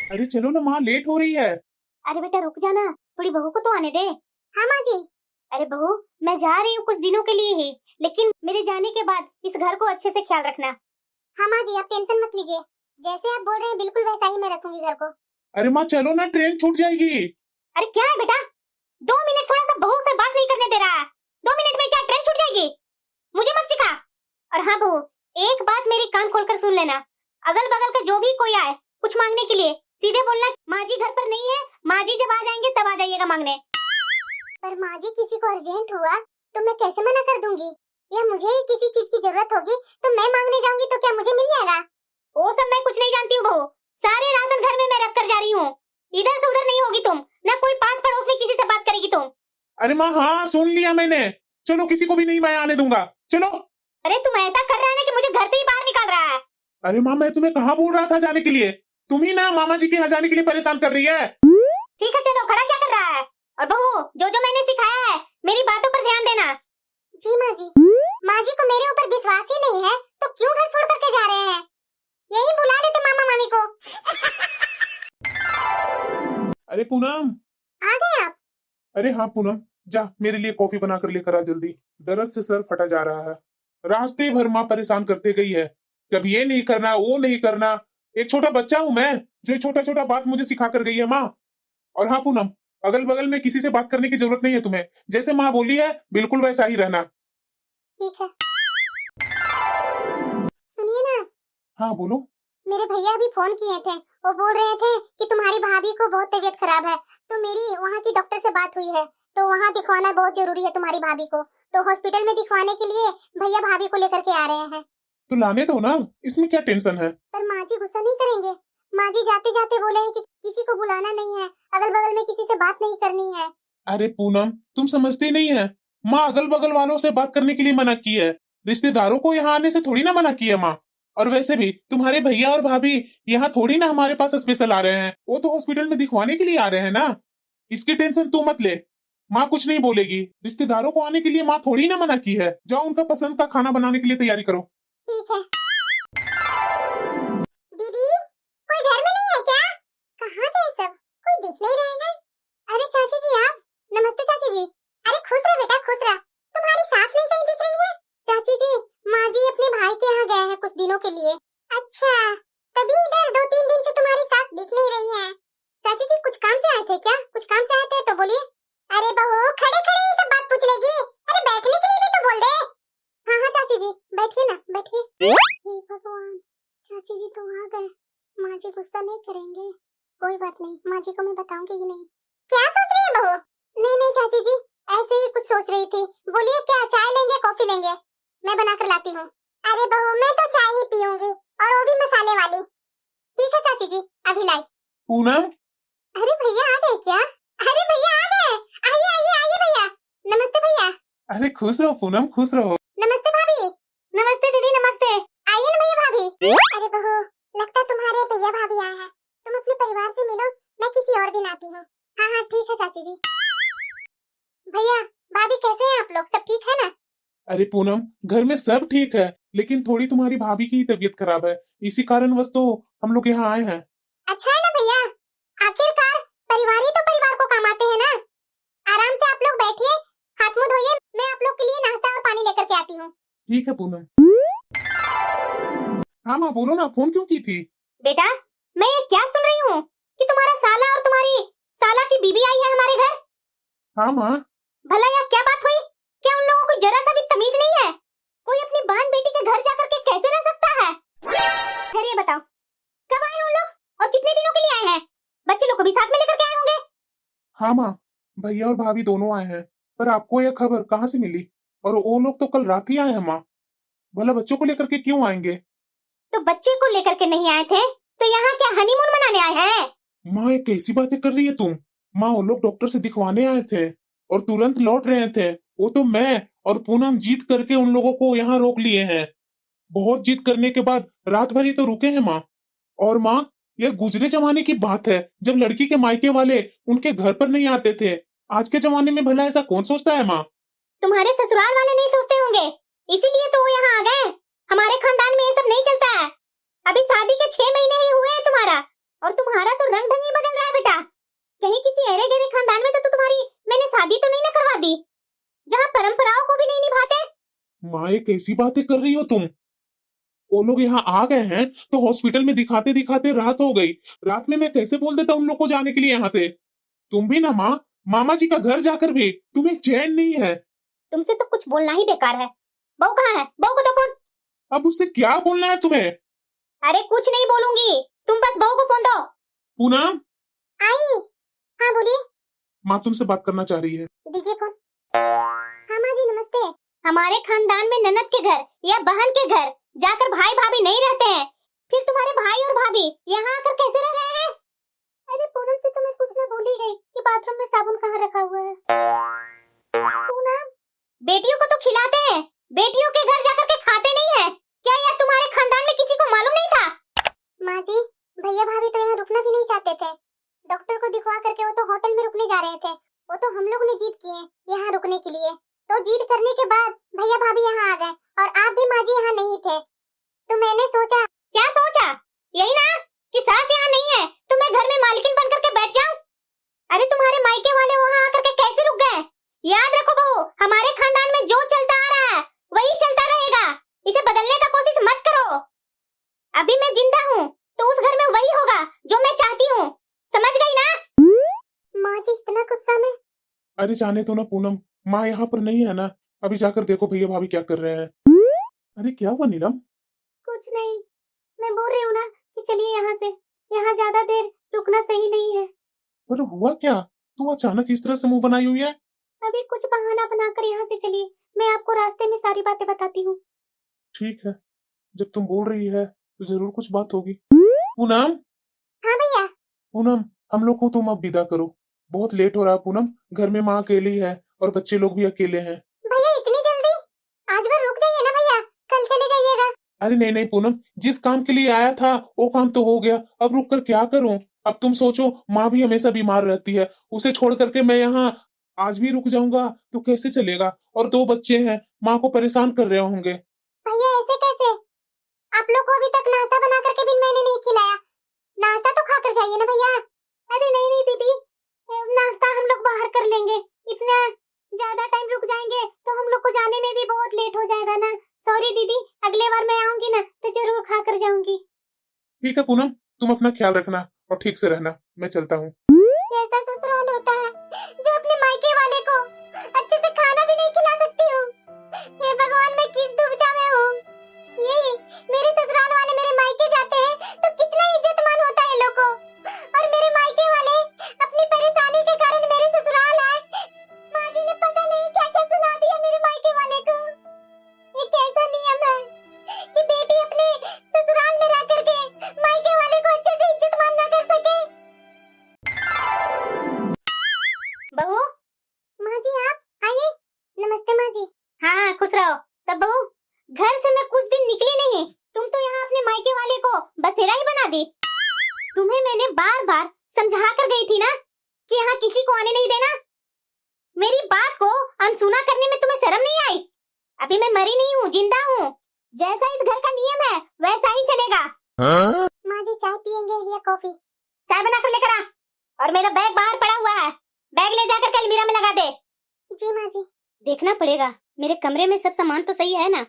अरे चलो ना माँ, लेट हो रही है। अरे बेटा रुक जाना, थोड़ी बहू को तो आने दे। हाँ माँ जी। अरे बहू, मैं जा रही हूँ कुछ दिनों के लिए ही, लेकिन मेरे जाने के बाद इस घर को अच्छे से ख्याल रखना। हाँ माँ जी, आप टेंशन मत लीजिए, जैसे आप बोल रहे हैं बिल्कुल वैसा ही मैं रखूंगी घर को। अरे माँ चलो ना, ट्रेन छूट जाएगी। अरे क्या है बेटा, 2 मिनट थोड़ा सा बहू से बात नहीं करने दे रहा है। 2 मिनट में क्या ट्रेन छूट जाएगी? मुझे मत सिखा। और हाँ बहू, एक बात मेरी कान खोलकर सुन लेना, अगल बगल का जो भी कोई आए कुछ मांगने के लिए, सीधे बोलना माँ जी घर पर नहीं है, माँ जी जब आ जाएंगे तब आ जाइएगा मांगने। पर माँ जी किसी को अर्जेंट हुआ तो मैं कैसे मना कर दूंगी, या मुझे ही किसी चीज की जरूरत होगी तो मैं मांगने जाऊंगी तो क्या मुझे मिल जाएगा? वो सब मैं कुछ नहीं जानती हूँ बहू, सारे राशन घर में मैं रख कर जा रही हूँ। इधर से उधर नहीं होगी तुम, न कोई पास पड़ोस में किसी से बात करेगी तुम। अरे माँ हाँ, सुन लिया मैंने। चलो, किसी को भी नहीं मैं आने दूंगा, चलो। अरे तुम ऐसा कर रहा है ना कि मुझे घर से ही बाहर निकाल रहा है। अरे माँ, मैं तुम्हें कहाँ बोल रहा था जाने के लिए, तुम ही ना मामा जी के यहाँ जाने के लिए परेशान कर रही है। ठीक है चलो, खड़ा क्या कर रहा है? और बहू, जो जो मैंने सिखाया है मेरी बातों पर ध्यान देना। जी माँ जी। माँ जी को मेरे ऊपर विश्वास ही नहीं है तो क्यों घर छोड़ करके जा रहे हैं? यही बुला लेते मामा मामी को। अरे पूनम। आ गए आप? अरे हाँ पूनम, जा मेरे लिए कॉफी बना कर लेकर आ जल्दी। दर्द से सर फटा जा रहा है। रास्ते भर माँ परेशान करते गई है, कभी ये नहीं करना वो नहीं करना। एक छोटा बच्चा हूँ मैं, जो छोटा छोटा बात मुझे सिखा कर गई है माँ। और हाँ पूनम, अगल बगल में किसी से बात करने की जरूरत नहीं है तुम्हें, जैसे माँ बोली है बिल्कुल वैसा ही रहना। ठीक है। सुनिए ना। हाँ बोलो। मेरे भैया अभी फोन किए थे, वो बोल रहे थे कि तुम्हारी भाभी को बहुत तबीयत खराब है, तो मेरी वहाँ की डॉक्टर से बात हुई है, तो वहाँ दिखवाना बहुत जरूरी है तुम्हारी भाभी को, तो हॉस्पिटल में दिखवाने के लिए भैया भाभी को लेकर के आ रहे हैं। तो लाने दो ना, इसमें क्या टेंशन है। पर माँ जी गुस्सा नहीं करेंगे? माँ जी जाते जाते बोले हैं कि किसी को बुलाना नहीं है, अगल बगल में किसी से बात नहीं करनी है। अरे पूनम, तुम समझती नहीं है, माँ अगल बगल वालों से बात करने के लिए मना की है, रिश्तेदारों को यहाँ आने से थोड़ी ना मना की है माँ। और वैसे भी तुम्हारे भैया और भाभी यहाँ थोड़ी ना हमारे पास स्पेशल आ रहे हैं, वो तो हॉस्पिटल में दिखवाने के लिए आ रहे हैं ना। इसकी टेंशन तू मत ले, माँ कुछ नहीं बोलेगी। रिश्तेदारों को आने के लिए माँ थोड़ी ना मना की है। जाओ उनका पसंद का खाना बनाने के लिए तैयारी करो। ठीक है। दीदी, कोई घर में नहीं है क्या? कहाँ गए सब? कोई दिख नहीं रहे हैं। अरे चाची जी आप? नमस्ते चाची जी। अरे खुश रह बेटा खुश रह। तुम्हारी सास नहीं कहीं दिख रही है? चाची जी, माँ जी अपने भाई के यहाँ गए हैं कुछ दिनों के लिए। अच्छा, तभी इधर 2-3 दिन से तुम्हारी सास दिख नहीं रही है। चाची जी कुछ काम से आए थे क्या? कुछ काम से आए थे तो बोलिए। अरे बहू, खड़े खड़े ये सब बात पूछ लेगी? अरे बैठने के लिए भी तो बोल दे। हाँ हाँ चाची जी, बैठिए ना बैठिए। हे भगवान, चाची जी तो आ गए। माँ जी गुस्सा नहीं करेंगे? कोई बात नहीं, माँ जी को मैं बताऊंगी ही नहीं। क्या सोच रही है बहू? नहीं नहीं चाची जी, ऐसे ही कुछ सोच रही थी। बोलिए क्या, चाय लेंगे कॉफी लेंगे? मैं बना कर लाती हूँ। अरे बहू, मैं तो चाय ही पीऊंगी, और वो भी मसाले वाली। ठीक है चाची जी, अभी लाई। पूनम। अरे भैया आ गए क्या? अरे भैया आ गए, आइए आइए आइए भैया। नमस्ते भैया। अरे खुश रहो पूनम, खुश रहो। नमस्ते भाभी। नमस्ते दीदी नमस्ते। आइए ना भैया भाभी। अरे बहू, लगता है तुम्हारे भैया भाभी आए हैं, तुम अपने परिवार से मिलो, मैं किसी और दिन आती हूँ। हाँ हाँ ठीक है चाची जी। भैया भाभी कैसे हैं आप लोग, सब ठीक है ना? अरे पूनम, घर में सब ठीक है, लेकिन थोड़ी तुम्हारी भाभी की तबीयत खराब है, इसी कारणवश तो हम लोग यहाँ आए हैं। अच्छा है ना भैया, आखिरकार परिवार ही तो परिवार को काम आते हैं ना। आराम से आप लोग बैठिए, हाथ मुंह धोइए, मैं आप लोग के लिए नाश्ता और पानी लेकर के आती हूँ। ठीक है पूनम। हाँ माँ बोलो ना, फोन क्यों की थी? बेटा, मैं ये क्या सुन रही हूँ कि तुम्हारा साला और तुम्हारी साला की बीबी आई है हमारे घर। हाँ माँ। भला यह क्या बात हुई? क्या उन लोगों को जरा सा भी तमीज नहीं है? कोई अपनी बहन बेटी के घर जाकर के कैसे रह सकता है? खैर ये बताओ, कब आए हैं उन लोग और कितने दिनों के लिए आए हैं? बच्चे लोग को भी साथ में लेकर के आए होंगे। हाँ माँ, भैया और भाभी दोनों आए हैं, पर आपको यह खबर कहाँ से मिली? और वो लोग तो कल रात ही आए हैं माँ, भला बच्चों को लेकर के क्यों आएंगे? तो बच्चे को लेकर के नहीं आए थे तो यहाँ क्या हनीमून मनाने आए हैं? माँ ये कैसी बातें कर रही है तुम? माँ वो लोग डॉक्टर से दिखवाने आए थे और तुरंत लौट रहे थे। वो तो मैं और पूनम जीत करके उन लोगों को यहाँ रोक लिए हैं। बहुत जिद करने के बाद रात भर ही तो रुके हैं माँ। और माँ, यह गुजरे जमाने की बात है, जब लड़की के मायके वाले उनके घर पर नहीं आते थे। आज के जमाने में भला ऐसा कौन सोचता है माँ? तुम्हारे ससुराल वाले नहीं सोचते होंगे, इसीलिए तो वो यहाँ आ गए। हमारे खानदान में ये सब नहीं चलता है। अभी शादी के 6 महीने ही हुए हैं तुम्हारा, और तुम्हारा तो रंग ढंग ही बदल रहा है बेटा। कहीं किसी अरे गहरे खानदान में तो तुम्हारी मैंने शादी तो नहीं ना करवा दी, जहाँ परंपराओं को भी नहीं निभाते। माँ ये कैसी बातें कर रही हो तुम? वो लोग यहाँ आ गए हैं तो हॉस्पिटल में दिखाते दिखाते रात हो गई। रात में मैं कैसे बोल देता उन लोग को जाने के लिए यहाँ से? तुम भी ना माँ, मामा जी का घर जाकर भी तुम्हें चैन नहीं है। तुमसे तो कुछ बोलना ही बेकार है। बहू कहाँ है? बहू को दो फोन। अब उससे क्या बोलना है तुम्हें? अरे कुछ नहीं बोलूंगी, तुम बस बहू को फोन दो। पूनम। आई। हाँ बोलिए। माँ तुमसे बात करना चाह रही है। दीजिए फोन। हाँ माँ जी नमस्ते। हमारे खानदान में ननद के घर या बहन के घर जाकर भाई भाभी नहीं रहते हैं, फिर तुम्हारे भाई और भाभी यहाँ आकर कैसे रह रहे हैं? अरे पूनम से तो मैं पूछने भूल ही गई कि बाथरूम में साबुन कहाँ रखा हुआ है। पूनम, बेटियों को तो खिलाते हैं, बेटियों के घर जाकर के खाते नहीं है क्या? यह तुम्हारे खानदान में किसी को मालूम नहीं था? माँ जी भैया भाभी तो यहाँ रुकना भी नहीं चाहते थे। डॉक्टर को दिखवा करके वो तो होटल में रुकने जा रहे थे। वो तो हम लोग ने जिद किए यहाँ रुकने के लिए, तो जिद करने के बाद भैया भाभी यहाँ आ गए और आप भी माँ जी यहाँ नहीं थे, तो मैंने सोचा। क्या सोचा? यही ना कि सास यहाँ नहीं है तो मैं घर में मालकिन बन करके बैठ जाऊं? अरे तुम्हारे मायके वाले वहाँ आकर के कैसे रुक गए? याद रखो बहू, हमारे खानदान में जो चलता आ रहा है वही चलता रहेगा, इसे बदलने का कोशिश मत करो। अभी मैं जिंदा हूँ तो उस घर में वही होगा जो मैं चाहती हूँ, समझ गई ना? माँ जी इतना गुस्सा में। अरे जाने तो ना पूनम, माँ यहाँ पर नहीं है ना, अभी जाकर देखो भैया भाभी क्या कर रहे हैं। अरे क्या हुआ नीलम? कुछ नहीं, मैं बोल रही हूँ ना कि चलिए यहाँ से, यहाँ ज्यादा देर रुकना सही नहीं है। पर हुआ क्या? तू अचानक इस तरह से मुंह बनाई हुई है? अभी कुछ बहाना बनाकर यहाँ से चलिए, मैं आपको रास्ते में सारी बातें बताती हूँ। ठीक है, जब तुम बोल रही है तो जरूर कुछ बात होगी। पूनम। हाँ भैया। पूनम हम लोग को तुम अब विदा करो, बहुत लेट हो रहा है पूनम, घर में माँ अकेली है और बच्चे लोग भी अकेले हैं। भैया इतनी जल्दी? आज भर रुक जाइए ना भैया, कल चले जाइएगा। अरे नहीं नहीं पूनम, जिस काम के लिए आया था वो काम तो हो गया, अब रुक कर क्या करूं? अब तुम सोचो, माँ भी हमेशा बीमार रहती है, उसे छोड़ करके मैं यहाँ आज भी रुक जाऊंगा तो कैसे चलेगा? और 2 बच्चे हैं, माँ को परेशान कर रहे होंगे। भैया ऐसे कैसे? आप लोग को अभी तक नाश्ता बना करके भी मैंने नहीं खिलाया, नाश्ता तो खा कर जाइए ना भैया। अरे नहीं नहीं दीदी, नाश्ता हम लोग बाहर कर लेंगे, इतना ज्यादा टाइम रुक जाएंगे तो हम लोग को जाने में भी बहुत लेट हो जाएगा ना। सॉरी दीदी, अगले बार मैं आऊंगी ना तो जरूर खा कर जाऊंगी। ठीक है पूनम, तुम अपना ख्याल रखना और ठीक से रहना, मैं चलता हूँ। कैसा ससुराल होता है जो अपने मायके वाले को अच्छे से खाना भी नहीं खिला सकती हूँ। हे भगवान, मैं किस दुविधा में हूँ। ये मेरे ससुराल वाले मेरे मायके जाते हैं तो कितना इज्जतमान होता है लोगों को, और मेरे मायके वाले अपनी परेशानी के कारण मेरे ससुराल आए। माँ जी ने पता नहीं क्या क्या सुना दिया मेरे मायके वाले को। ये कैसा नियम है कि बेटी अपने ससुराल में रह करके मायके वाले को अच्छे से इज्जत मान ना कर सके। बहू। माँ जी आप आइए। नमस्ते माँ जी। हाँ खुश रहो। तब बहू, घर से मैं कुछ दिन निकली नहीं, तुम तो यहाँ अपने मायके वाले को बसेरा ही बना दी। तुम्हें मैंने बार बार समझा कर गई थी ना कि यहाँ किसी को आने नहीं देना। मेरी बात को अनसुना करने में तुम्हें शर्म नहीं आई? अभी मैं मरी नहीं हूँ, जिंदा हूँ। जैसा इस घर का नियम है वैसा ही चलेगा। माँ जी चाय पियेंगे या कॉफी? चाय बनाकर लेकर आ, और मेरा बैग बाहर पड़ा हुआ है, बैग ले जाकर के अलमीरा में लगा दे। जी माँ जी। देखना पड़ेगा मेरे कमरे में सब सामान तो सही है ना।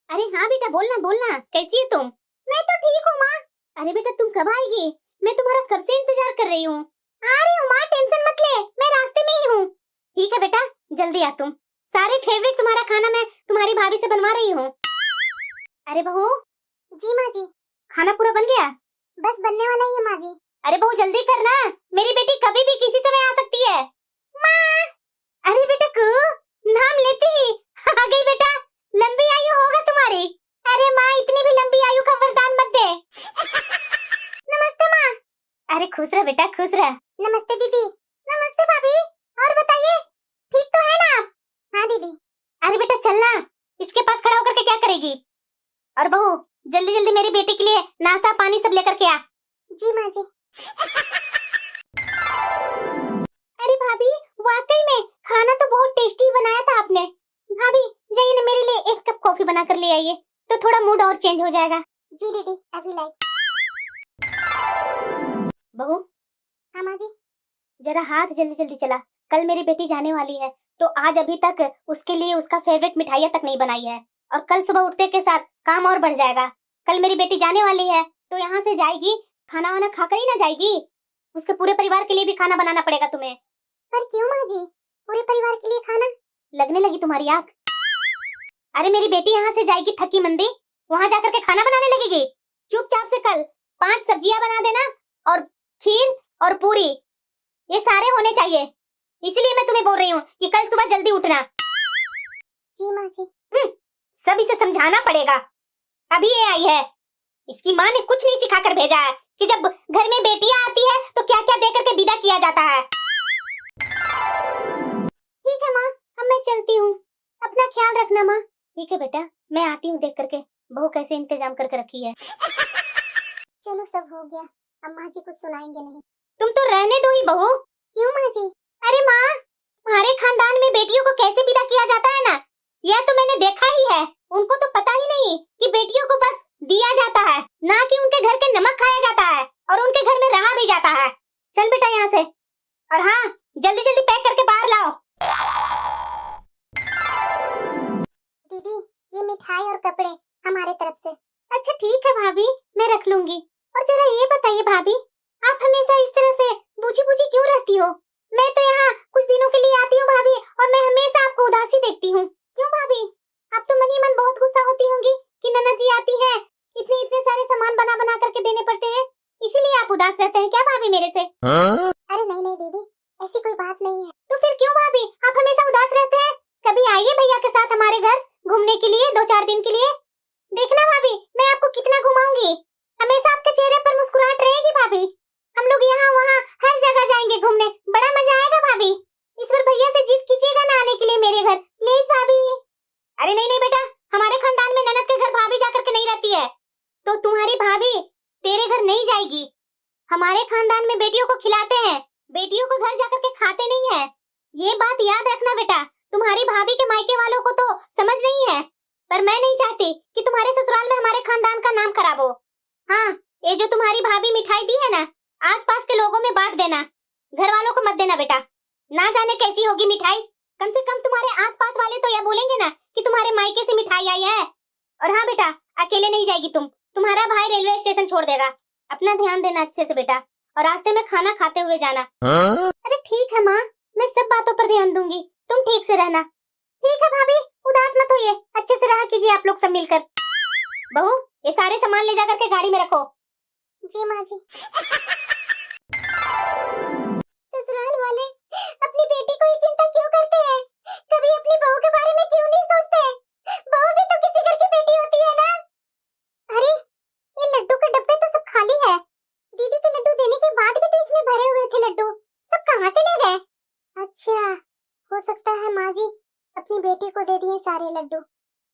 अरे हाँ बेटा, बोलना बोलना, कैसी है तुम? मैं तो ठीक हूँ माँ। अरे बेटा तुम कब आएगी? मैं तुम्हारा कब से इंतजार कर रही हूँ। आ रही हूँ माँ, टेंशन मत ले, मैं रास्ते में ही हूँ। ठीक है बेटा, जल्दी आ तुम। सारे फेवरेट तुम्हारा खाना मैं तुम्हारी भाभी से बनवा रही हूँ। अरे बहू। जी माँ जी। खाना पूरा बन गया? बस बनने वाला ही है माँ जी। अरे बहू जल्दी करना, मेरी बेटी कभी भी किसी समय आ सकती है। माँ। अरे बेटा को नाम लेते ही आ गई बेटा, लंबी आयु होगा तुम्हारी। अरे माँ, इतनी भी लंबी आयु का वरदान मत दे। नमस्ते माँ। अरे खुश रह बेटा, खुश रह। नमस्ते दीदी। नमस्ते भाभी। और बताइए, ठीक तो है ना आप? हाँ दीदी। अरे बेटा चलना, इसके पास खड़ा होकर के क्या करेगी? और बहू जल्दी जल्दी मेरी बेटी के लिए नाश्ता पानी सब लेकर के आ। जी माँ जी। अरे भाभी, वाकई में खाना तो बहुत टेस्टी बनाया था आपने। भाभी जाइए ना, मेरे लिए 1 कप कॉफी बनाकर ले आइए तो थोड़ा मूड और चेंज हो जाएगा। जी दीदी, अभी लाई। बहू। हाँ माँ जी। जरा हाथ जल्दी जल्दी चला, कल मेरी बेटी जाने वाली है, तो आज अभी तक उसके लिए उसका फेवरेट मिठाइयाँ तक नहीं बनाई है, और कल सुबह उठते के साथ काम और बढ़ जाएगा। कल मेरी बेटी जाने वाली है, तो यहाँ से जाएगी, खाना वाना खाकर ही ना जाएगी, उसके पूरे परिवार के लिए भी खाना बनाना पड़ेगा तुम्हें। पर क्यों माँ जी, पूरे परिवार के लिए खाना? लगने लगी तुम्हारी आँख? अरे मेरी बेटी यहाँ से जाएगी थकी मंदी, वहाँ जाकर के खाना बनाने लगेगी। चुपचाप से कल 5 सब्जियां बना देना, और खीर और पूरी, ये सारे होने चाहिए। इसलिए मैं तुम्हें बोल रही हूँ कि कल सुबह जल्दी उठना। जी माँ जी। सब इसे समझाना पड़ेगा, अभी ये आई है, इसकी माँ ने कुछ नहीं सिखाकर भेजा है कि जब घर में बेटियां आती है तो क्या क्या देकर के विदा किया जाता है। ठीक है माँ, अब मैं चलती हूँ, अपना ख्याल रखना माँ। ठीक है बेटा, मैं आती हूँ देख करके बहू कैसे इंतजाम करके रखी है। चलो सब हो गया, अब माँ जी कुछ सुनाएंगे नहीं। तुम तो रहने दो ही बहू। क्यों माँ जी? अरे माँ, हमारे खानदान में बेटियों को कैसे विदा किया जाता है ना, यह तो मैंने देखा ही है। उनको तो पता ही नहीं कि बेटियों को बस दिया जाता है, ना कि उनके घर के नमक खाया जाता है और उनके घर में रहा भी जाता है। चल बेटा यहाँ से, और हाँ, जल्दी जल्दी पैक करके बाहर लाओ। दीदी, ये मिठाई और कपड़े हमारे तरफ से। अच्छा ठीक है भाभी, मैं रख लूंगी। और जरा ये बताइए भाभी, आप हमेशा इस तरह से बूझी बूझी क्यों रहती हो? मैं तो यहाँ कुछ दिनों के लिए आती हूँ भाभी, और मैं हमेशा आपको उदासी देखती हूँ। क्यों भाभी, आप तो मन ही मन बहुत गुस्सा होती होंगी कि ननद जी आती है, इतने इतने सारे सामान बना बना करके देने पड़ते हैं, इसीलिए आप उदास रहते हैं क्या भाभी मेरे से? अरे नहीं नहीं दीदी, ऐसी कोई बात नहीं है। तो फिर क्यों भाभी आप हमेशा उदास रहते हैं? कभी आइए भैया के साथ हमारे घर घूमने के लिए 2-4 दिन के लिए। देखना भाभी, मैं आपको कितना घुमाऊंगी, हमेशा आपके चेहरे पर मुस्कुराहट रहेगी भाभी। हम लोग यहाँ वहाँ हर जगह जाएंगे घूमने, बड़ा मजा आएगा भाभी। इस बार भैया से जिद कीजिएगा ना आने के लिए मेरे घर, प्लीज भाभी। अरे नहीं नहीं बेटा, हमारे खानदान में ननद के घर भाभी जाकर के नहीं रहती है, तो तुम्हारी भाभी तेरे घर नहीं जाएगी। हमारे खानदान में बेटियों को खिलाते हैं, बेटियों को घर जाकर के खाते नहीं है। ये बात याद रखना बेटा, तुम्हारी भाभी के मायके वालों को तो समझ नहीं है, पर मैं नहीं चाहती कि तुम्हारे ससुराल में हमारे खानदान का नाम खराब हो। हाँ, ये जो तुम्हारी भाभी मिठाई दी है ना, आसपास के लोगों में बांट देना, घर वालों को मत देना बेटा। ना जाने कैसी होगी मिठाई, कम से कम तुम्हारे आसपास वाले तो यह बोलेंगे ना कि तुम्हारे मायके से मिठाई आई है। और हाँ बेटा, अकेले नहीं जाएगी तुम, तुम्हारा भाई रेलवे स्टेशन छोड़ देगा। अपना ध्यान देना अच्छे से बेटा, और रास्ते में खाना खाते हुए जाना। अरे ठीक है माँ, मैं सब बातों पर ध्यान दूंगी, तुम ठीक से रहना। ठीक है भाभी, उदास मत होइए, अच्छे से रहा कीजिए आप लोग सब मिलकर। बहू, ये सारे सामान ले जाकर के गाड़ी में रखो। जी माँ जी। ससुराल वाले अपनी बेटी को ही चिंता क्यों करते हैं? कभी अपनी बहू के बारे में क्यों नहीं सोचते? बहू भी तो किसी घर की बेटी होती है ना। अरे ये लड्डू के डब्बे तो सब खाली है, दीदी के लड्डू देने के बाद भी तो इसमें भरे हुए थे लड्डू, सब कहाँ चले गए? अच्छा, हो सकता है माँ जी अपनी बेटी को दे दिए सारे लड्डू।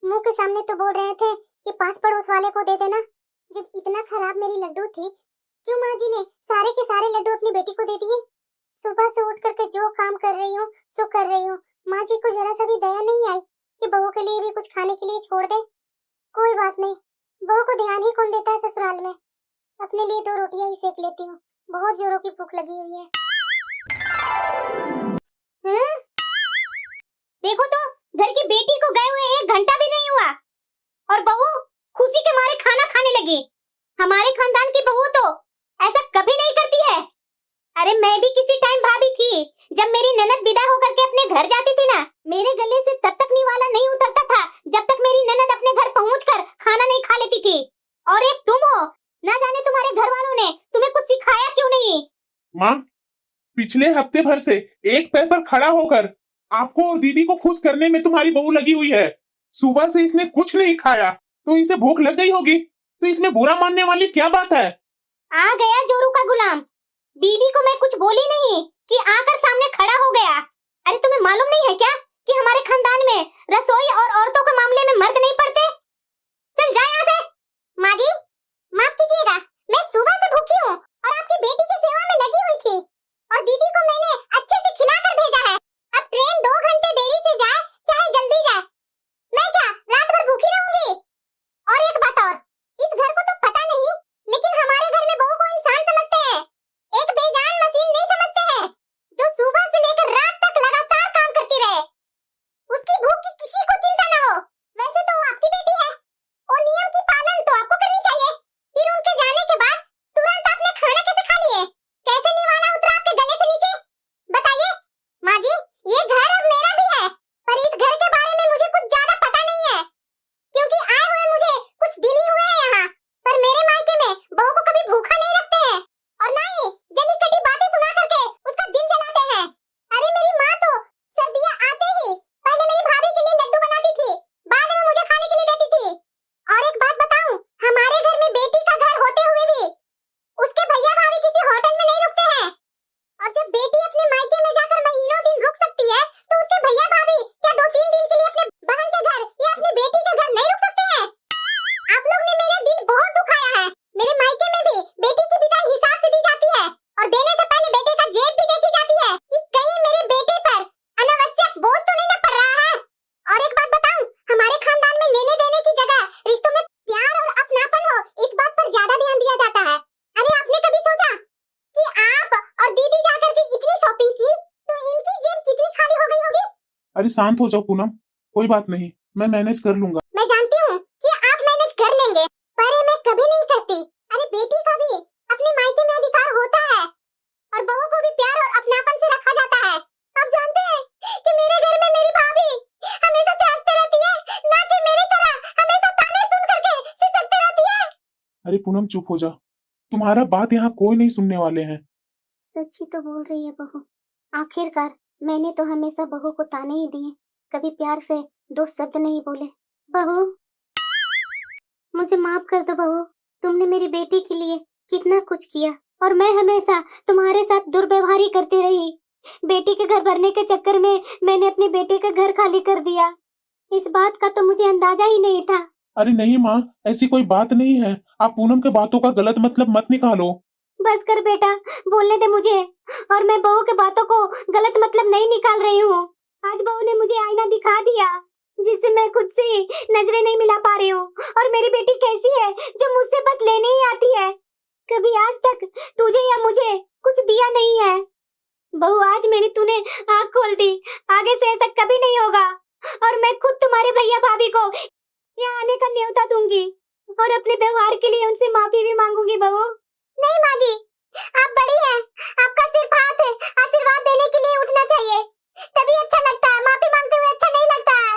मुंह के सामने तो बोल रहे थे कि पास पड़ोस वाले को दे देना, जब इतना खराब मेरी लड्डू थी, क्यों माँ जी ने सारे के सारे लड्डू अपनी बेटी को दे दिए? सुबह से उठ करके जो काम कर रही हूँ सो कर रही हूँ, माँ जी को जरा सा भी दया नहीं आई कि बहू के लिए भी कुछ खाने के लिए छोड़ दे। कोई बात नहीं, बहू को ध्यान ही कौन देता है ससुराल में। अपने लिए 2 रोटियां ही सेक लेती हूँ, बहुत जोरों की भूख लगी हुई है। देखो तो, घर की बेटी को गए हुए 1 घंटा भी नहीं हुआ और बहू खुशी के मारे खाना खाने लगी। हमारे खानदान की बहू तो ऐसा कभी नहीं करती है। अरे मैं भी किसी टाइम भाभी थी, जब मेरी ननद विदा होकर के अपने घर जाती थी ना, मेरे गले से तब तक निवाला नहीं उतरता था जब तक मेरी ननद अपने घर पहुंचकर खाना नहीं खा लेती थी। और एक तुम हो, ना जाने तुम्हारे घर वालों ने तुम्हें कुछ सिखाया क्यों नहीं? माँ, पिछले हफ्ते भर से एक पैर पर खड़ा होकर आपको और दीदी को खुश करने में तुम्हारी बहू लगी हुई है। सुबह से इसने कुछ नहीं खाया तो इसे भूख लग गई होगी, तो इसमें बुरा मानने वाली क्या बात है? आ गया जोरू का गुलाम, बीबी को मैं कुछ बोली नहीं कि आकर सामने खड़ा हो गया। अरे तुम्हें मालूम नहीं है क्या कि हमारे खानदान में रसोई और औरतों के मामले में मर्द नहीं पड़ते? चल जा यहाँ से। माँ जी माफ कीजिएगा, मैं सुबह से भूखी हूँ और आपकी बेटी की सेवा में लगी हुई थी, और दीदी को मैंने अच्छे से खिलाकर भेजा है। अब ट्रेन 2 घंटे देरी से जाए चाहे जल्दी जाए, मैं क्या रात भर भूखी रहूंगी? और एक बात और, इस घर को तो पता नहीं, लेकिन हमारे घर में बहू को इंसान समझते हैं। अरे शांत हो जाओ पूनम, कोई बात नहीं, मैं मैनेज कर लूंगा। मैं जानती हूँ कि आप मैनेज कर लेंगे, पर ये मैं कभी नहीं करती। अरे बेटी का भी अपने मायके में अधिकार होता है और बहू को भी प्यार और अपनापन से रखा जाता है। आप जानते हैं कि मेरे घर में मेरी भाभी हमेशा चाहती रहती है, ना कि मेरी तरह हमेशा ताने सुन करके सिसकती रहती है। अरे पूनम चुप हो जा, तुम्हारा बात यहाँ कोई नहीं सुनने वाले हैं। सच ही तो बोल रही है बहू। आखिरकार मैंने तो हमेशा बहू को ताने ही दिए, कभी प्यार से दो शब्द नहीं बोले। बहू, मुझे माफ कर दो बहू, तुमने मेरी बेटी के लिए कितना कुछ किया और मैं हमेशा तुम्हारे साथ दुर्व्यवहार ही करती रही। बेटी के घर भरने के चक्कर में मैंने अपने बेटे का घर खाली कर दिया। इस बात का तो मुझे अंदाजा ही नहीं था। अरे नहीं माँ, ऐसी कोई बात नहीं है, आप पूनम के बातों का गलत मतलब मत निकालो। बस कर बेटा, बोलने दे मुझे, और मैं बहू के बातों को गलत मतलब नहीं निकाल रही हूँ। आज बहू ने मुझे आईना दिखा दिया जिससे मैं खुद से नजरें नहीं मिला पा रही हूँ। और मेरी बेटी कैसी है जो मुझसे बस लेने ही आती है, कभी आज तक तुझे या मुझे कुछ दिया नहीं है। बहू, आज मेरी तूने आँख खोल दी, आगे से ऐसा कभी नहीं होगा और मैं खुद तुम्हारे भैया भाभी को यहाँ आने का न्योता दूंगी और अपने व्यवहार के लिए उनसे माफी भी मांगूंगी। बहू नहीं माँ जी, आप बड़ी हैं, आपका सिर्फ हाथ है आशीर्वाद देने के लिए उठना चाहिए, तभी अच्छा लगता है, माफी मांगते हुए अच्छा नहीं लगता है।